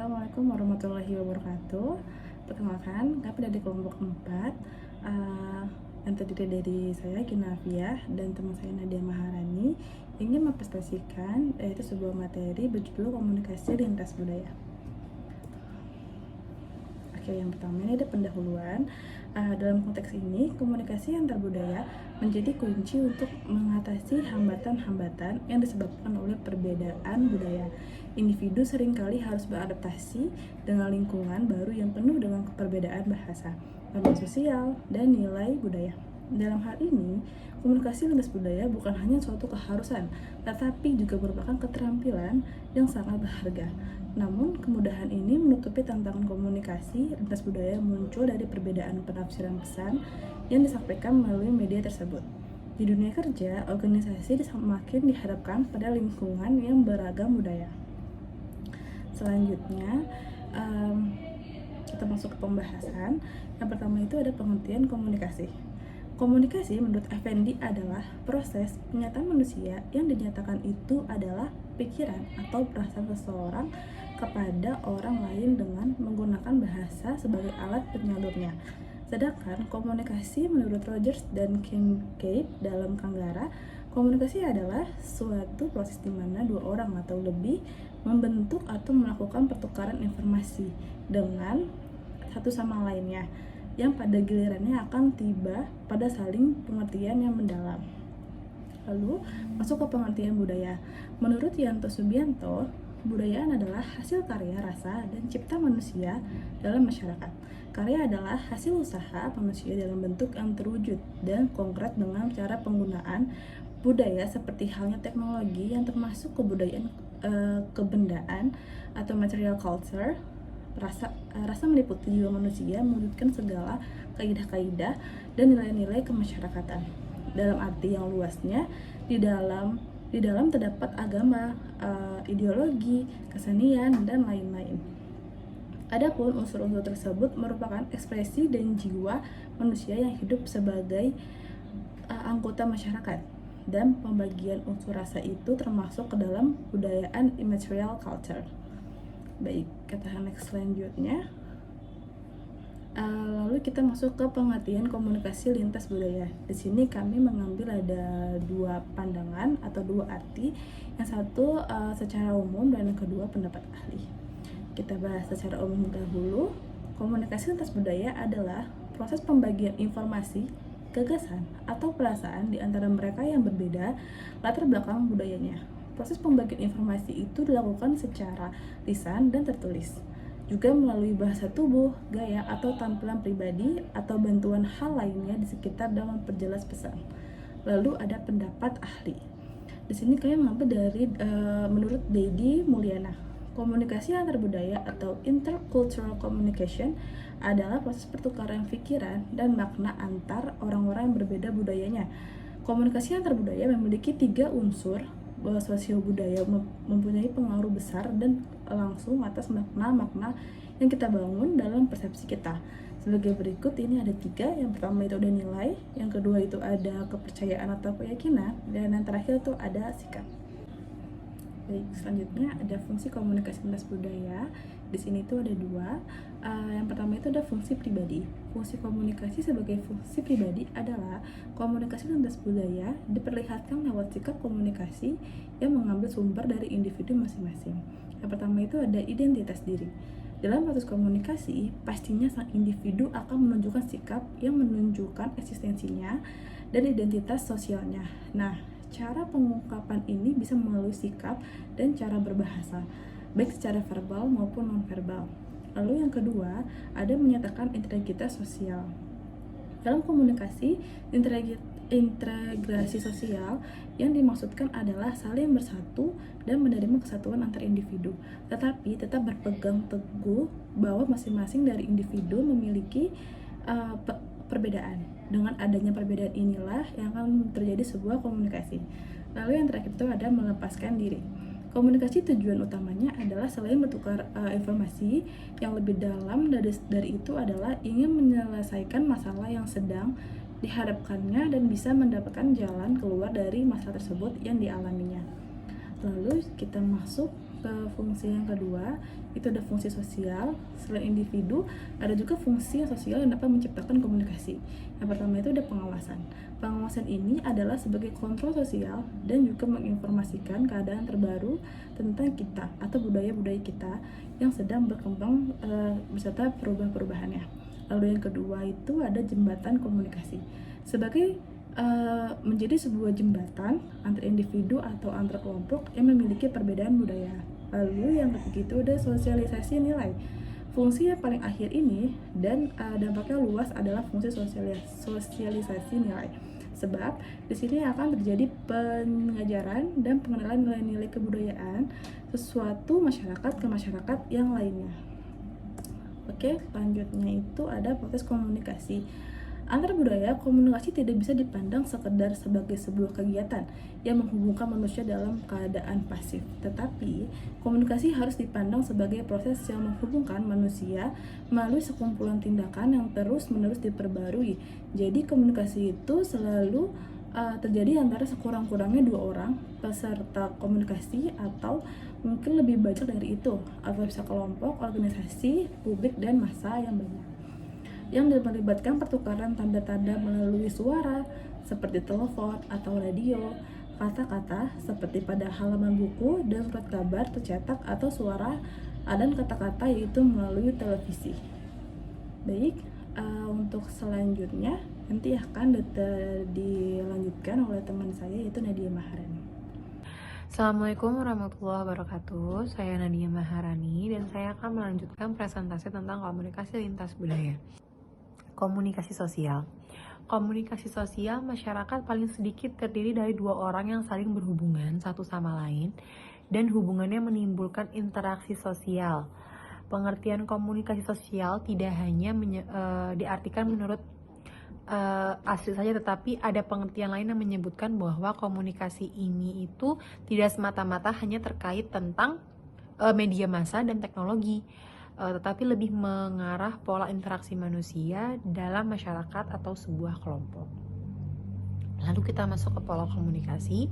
Assalamualaikum warahmatullahi wabarakatuh. Perkenalkan, kami dari kelompok 4 yang terdiri dari saya Ginaviah dan teman saya Nadia Maharani ingin mempresentasikan yaitu sebuah materi berjudul komunikasi lintas budaya. Oke, yang pertama ini ada pendahuluan. Dalam konteks ini, komunikasi antar budaya menjadi kunci untuk mengatasi hambatan-hambatan yang disebabkan oleh perbedaan budaya. Individu seringkali harus beradaptasi dengan lingkungan baru yang penuh dengan perbedaan bahasa, norma sosial, dan nilai budaya. Dalam hal ini, komunikasi lintas budaya bukan hanya suatu keharusan, tetapi juga merupakan keterampilan yang sangat berharga. Namun, kemudahan ini menutupi tantangan komunikasi lintas budaya yang muncul dari perbedaan penafsiran pesan yang disampaikan melalui media tersebut. Di dunia kerja, organisasi semakin dihadapkan pada lingkungan yang beragam budaya. Selanjutnya, kita masuk ke pembahasan. Yang pertama itu ada pengertian komunikasi. Komunikasi menurut Effendi adalah proses penyataan manusia yang dinyatakan itu adalah pikiran atau perasaan seseorang kepada orang lain dengan menggunakan bahasa sebagai alat penyalurnya. Sedangkan komunikasi menurut Rogers dan Kincaid dalam Kanggara, komunikasi adalah suatu proses di mana dua orang atau lebih membentuk atau melakukan pertukaran informasi dengan satu sama lainnya, yang pada gilirannya akan tiba pada saling pengertian yang mendalam. Lalu, masuk ke pengertian budaya. Menurut Yanto Subianto, budaya adalah hasil karya, rasa, dan cipta manusia dalam masyarakat. Karya adalah hasil usaha manusia dalam bentuk yang terwujud dan konkret dengan cara penggunaan budaya seperti halnya teknologi yang termasuk kebudayaan kebendaan atau material culture. Rasa meliputi jiwa manusia mewujudkan segala kaidah-kaidah dan nilai-nilai kemasyarakatan. Dalam arti yang luasnya, di dalam terdapat agama, ideologi, kesenian, dan lain-lain. Adapun unsur-unsur tersebut merupakan ekspresi dan jiwa manusia yang hidup sebagai anggota masyarakat, dan pembagian unsur rasa itu termasuk ke dalam budayaan immaterial culture. Baik, kata next selanjutnya. Lalu kita masuk ke pengertian komunikasi lintas budaya. Di sini kami mengambil ada dua pandangan atau dua arti. Yang satu secara umum dan yang kedua pendapat ahli. Kita bahas secara umum dahulu. Komunikasi lintas budaya adalah proses pembagian informasi, gagasan, atau perasaan di antara mereka yang berbeda latar belakang budayanya. Proses pembagian informasi itu dilakukan secara lisan dan tertulis, juga melalui bahasa tubuh, gaya, atau tampilan pribadi, atau bantuan hal lainnya di sekitar dalam memperjelas pesan. Lalu ada pendapat ahli. Di sini kalian mengambil dari menurut Dedi Mulyana. Komunikasi antar budaya atau intercultural communication adalah proses pertukaran pikiran dan makna antar orang-orang yang berbeda budayanya. Komunikasi antar budaya memiliki 3 unsur. Sosio budaya mempunyai pengaruh besar dan langsung atas makna-makna yang kita bangun dalam persepsi kita. Sebagai berikut, ini ada 3. Yang pertama itu ada nilai, yang kedua itu ada kepercayaan atau keyakinan, dan yang terakhir itu ada sikap. Baik, selanjutnya ada fungsi komunikasi lintas budaya. Di sini itu ada 2. Yang pertama itu ada fungsi pribadi. Fungsi komunikasi sebagai fungsi pribadi adalah komunikasi lintas budaya diperlihatkan lewat sikap komunikasi yang mengambil sumber dari individu masing-masing. Yang pertama itu ada identitas diri. Dalam proses komunikasi, pastinya sang individu akan menunjukkan sikap yang menunjukkan eksistensinya dan identitas sosialnya. Nah, cara pengungkapan ini bisa melalui sikap dan cara berbahasa, baik secara verbal maupun non-verbal. Lalu yang kedua, ada menyatakan integritas sosial. Dalam komunikasi, integrasi sosial yang dimaksudkan adalah saling bersatu dan menerima kesatuan antar individu, tetapi tetap berpegang teguh bahwa masing-masing dari individu memiliki perbedaan. Dengan adanya perbedaan inilah yang akan terjadi sebuah komunikasi. Lalu yang terakhir itu ada melepaskan diri. Komunikasi tujuan utamanya adalah selain bertukar informasi, yang lebih dalam dari itu adalah ingin menyelesaikan masalah yang sedang dihadapkannya dan bisa mendapatkan jalan keluar dari masalah tersebut yang dialaminya. Lalu kita masuk ke fungsi yang kedua, itu ada fungsi sosial. Selain individu, ada juga fungsi sosial yang dapat menciptakan komunikasi. Yang pertama itu ada pengawasan. Pengawasan ini adalah sebagai kontrol sosial dan juga menginformasikan keadaan terbaru tentang kita atau budaya-budaya kita yang sedang berkembang beserta perubahan-perubahannya. Lalu yang kedua itu ada jembatan komunikasi. Sebagai menjadi sebuah jembatan antar individu atau antar kelompok yang memiliki perbedaan budaya. Lalu yang ketiga itu ada sosialisasi nilai. Fungsi yang paling akhir ini dan dampaknya luas adalah fungsi sosialisasi nilai. Sebab di sini akan terjadi pengajaran dan pengenalan nilai-nilai kebudayaan sesuatu masyarakat ke masyarakat yang lainnya. Oke, selanjutnya itu ada proses komunikasi. Antar budaya, komunikasi tidak bisa dipandang sekedar sebagai sebuah kegiatan yang menghubungkan manusia dalam keadaan pasif. Tetapi, komunikasi harus dipandang sebagai proses yang menghubungkan manusia melalui sekumpulan tindakan yang terus-menerus diperbarui. Jadi, komunikasi itu selalu terjadi antara sekurang-kurangnya 2 orang peserta komunikasi atau mungkin lebih banyak dari itu, atau bisa kelompok, organisasi, publik, dan massa yang banyak, yang melibatkan pertukaran tanda-tanda melalui suara seperti telepon atau radio, kata-kata seperti pada halaman buku dan surat kabar tercetak, atau suara dan kata-kata yaitu melalui televisi. Baik, untuk selanjutnya nanti akan dilanjutkan oleh teman saya yaitu Nadia Maharani. Assalamualaikum warahmatullahi wabarakatuh. Saya Nadia Maharani dan saya akan melanjutkan presentasi tentang komunikasi lintas budaya. Komunikasi sosial. Komunikasi sosial masyarakat paling sedikit terdiri dari 2 orang yang saling berhubungan satu sama lain dan hubungannya menimbulkan interaksi sosial. Pengertian komunikasi sosial tidak hanya diartikan menurut asli saja, tetapi ada pengertian lain yang menyebutkan bahwa komunikasi ini itu tidak semata-mata hanya terkait tentang media massa dan teknologi, tetapi lebih mengarah pola interaksi manusia dalam masyarakat atau sebuah kelompok. Lalu kita masuk ke pola komunikasi.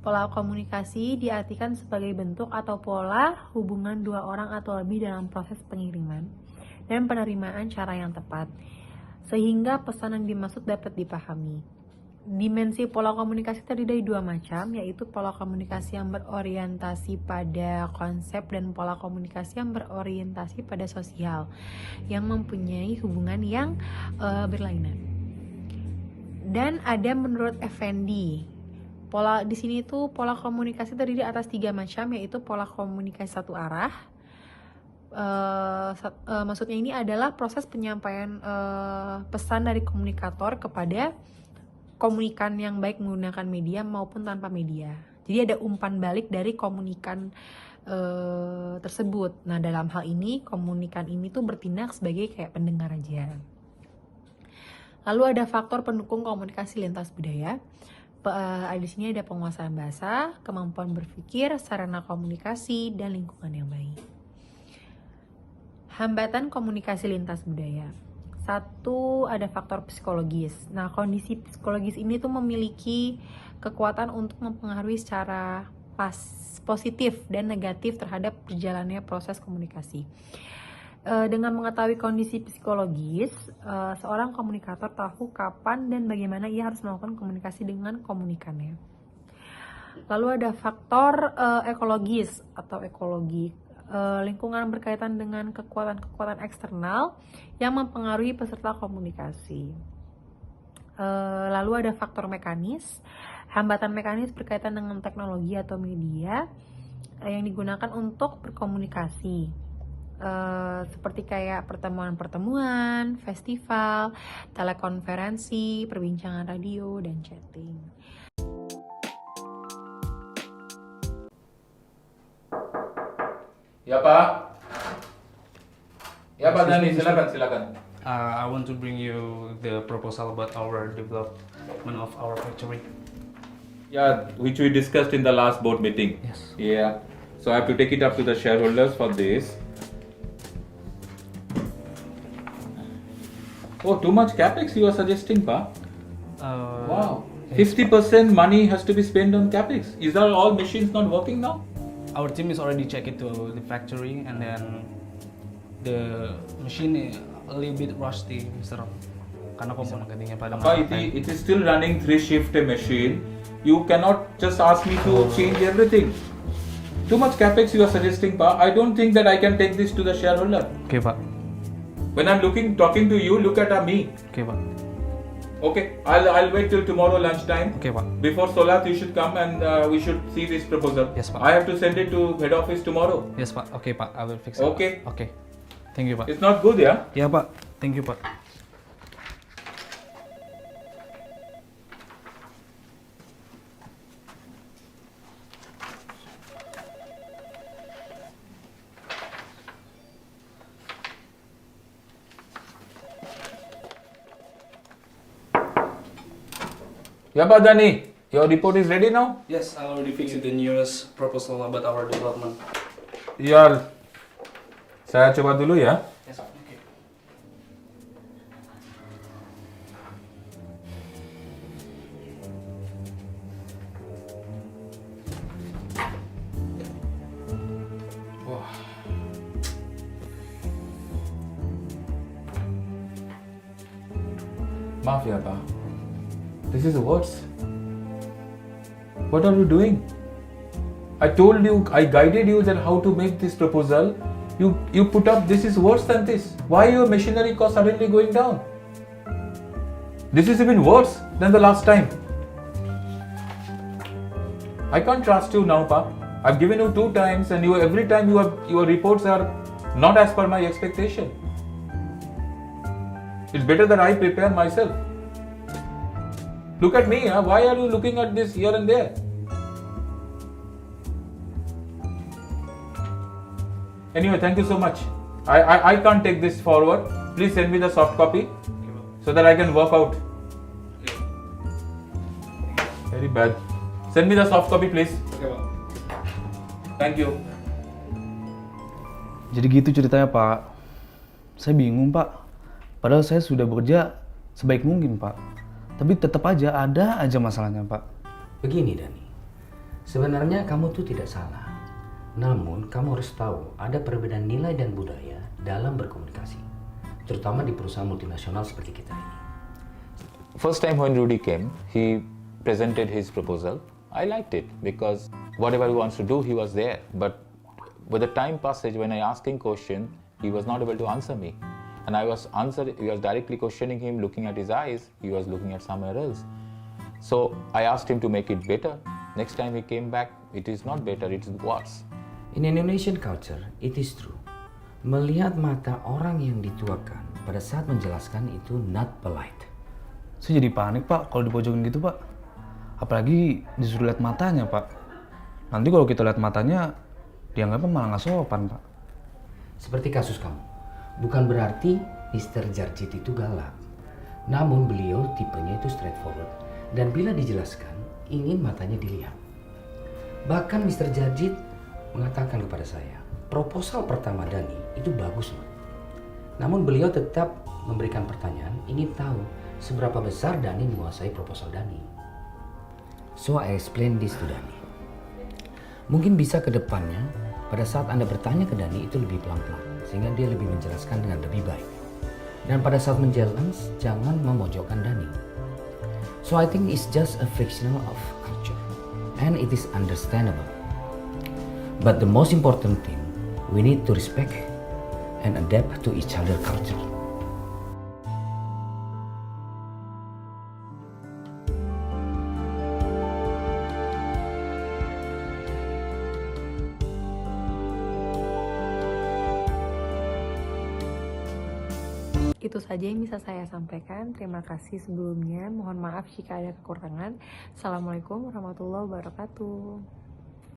Pola komunikasi diartikan sebagai bentuk atau pola hubungan 2 orang atau lebih dalam proses pengiriman dan penerimaan cara yang tepat, sehingga pesan yang dimaksud dapat dipahami. Dimensi pola komunikasi terdiri dari 2 macam, yaitu pola komunikasi yang berorientasi pada konsep dan pola komunikasi yang berorientasi pada sosial, yang mempunyai hubungan yang berlainan. Dan ada menurut Effendi, pola di sini tuh pola komunikasi terdiri atas 3 macam, yaitu pola komunikasi satu arah. Maksudnya ini adalah proses penyampaian pesan dari komunikator kepada komunikan yang baik menggunakan media maupun tanpa media. Jadi ada umpan balik dari komunikan tersebut. Nah, dalam hal ini komunikan ini tuh bertindak sebagai kayak pendengar aja. Lalu ada faktor pendukung komunikasi lintas budaya. Di sini ada penguasaan bahasa, kemampuan berpikir, sarana komunikasi, dan lingkungan yang baik. Hambatan komunikasi lintas budaya. 1, ada faktor psikologis. Nah, kondisi psikologis ini tuh memiliki kekuatan untuk mempengaruhi secara positif dan negatif terhadap berjalannya proses komunikasi. Dengan mengetahui kondisi psikologis, seorang komunikator tahu kapan dan bagaimana ia harus melakukan komunikasi dengan komunikannya. Lalu ada faktor ekologis atau ekologi. Lingkungan berkaitan dengan kekuatan-kekuatan eksternal yang mempengaruhi peserta komunikasi. Lalu ada faktor mekanis. Hambatan mekanis berkaitan dengan teknologi atau media yang digunakan untuk berkomunikasi, seperti kayak pertemuan-pertemuan, festival, telekonferensi, perbincangan radio, dan chatting. Ya Pak. Ya Pak Dani, silakan. I want to bring you the proposal about our development of our factory. Yeah, which we discussed in the last board meeting. Yes. Yeah. So I have to take it up to the shareholders for this. Oh, too much capex you are suggesting, Pa? Wow. 50% money has to be spent on capex. Is that all machines not working now? our team is already check it to the factory, and then the machine is a little bit rusty, Mr. Karena komponen gantinya pada It is still running 3-shift machine. You cannot just ask me to change everything. Too much capex you are suggesting, Pa. I don't think that I can take this to the shareholder. Okay, Pak. When I'm talking to you, look at me. Okay, Pak. Okay, I'll wait till tomorrow lunchtime. Okay, Pak. Before Solat, you should come and we should see this proposal. Yes, Pak. I have to send it to head office tomorrow. Yes, Pak. Okay, Pak. I will fix it. Okay. Okay. Thank you, Pak. It's not good, yeah? Ya, Pak. Thank you, Pak. Yeah, Badani, your report is ready now? Yes, I already fixed the newest proposal about our development. Ya, saya coba dulu ya. Yes, Pak. Okay. Maaf ya, Pak. This is worse. What are you doing? I told you, I guided you that how to make this proposal. You put up, this is worse than this. Why your machinery cost suddenly going down? This is even worse than the last time. I can't trust you now, Pa. I've given you 2 times and every time your reports are not as per my expectation. It's better that I prepare myself. Look at me, huh? Why are you looking at this here and there? Anyway, thank you so much. I can't take this forward. Please send me the soft copy so that I can work out. Very bad. Send me the soft copy, please. Thank you. Jadi gitu ceritanya, Pak. Saya bingung, Pak. Padahal saya sudah bekerja sebaik mungkin, Pak. Tapi tetap aja ada aja masalahnya, Pak. Begini, Dani. Sebenarnya kamu tuh tidak salah. Namun, kamu harus tahu ada perbedaan nilai dan budaya dalam berkomunikasi. Terutama di perusahaan multinasional seperti kita ini. First time when Rudy came, he presented his proposal. I liked it because whatever he wants to do, he was there. But with the time passage, when I asked him question, he was not able to answer me. And I was directly questioning him, looking at his eyes. He was looking at somewhere else. So I asked him to make it better. Next time he came back, it is not better, it is worse. In Indonesian culture, it is true. Melihat mata orang yang dituakan pada saat menjelaskan itu not polite. Saya jadi panik, Pak, kalau dipojokin gitu, Pak. Apalagi disuruh lihat matanya, Pak. Nanti kalau kita lihat matanya, dianggapnya malah nggak sopan, Pak. Seperti kasus kamu. Bukan berarti Mr. Jarjit itu galak. Namun beliau tipenya itu straightforward. Dan bila dijelaskan, ingin matanya dilihat. Bahkan Mr. Jarjit mengatakan kepada saya, proposal pertama Dani itu bagus, loh. Namun beliau tetap memberikan pertanyaan, ingin tahu seberapa besar Dani menguasai proposal Dani. So I explain this to Dani. Mungkin bisa ke depannya, pada saat Anda bertanya ke Dani itu lebih pelan-pelan, sehingga dia lebih menjelaskan dengan lebih baik. Dan pada saat menjelaskan, jangan memojokkan Dani. So I think it's just a frictional of culture, and it is understandable. But the most important thing, we need to respect and adapt to each other's culture. Itu saja yang bisa saya sampaikan. Terima kasih sebelumnya. Mohon maaf jika ada kekurangan. Assalamualaikum warahmatullahi wabarakatuh.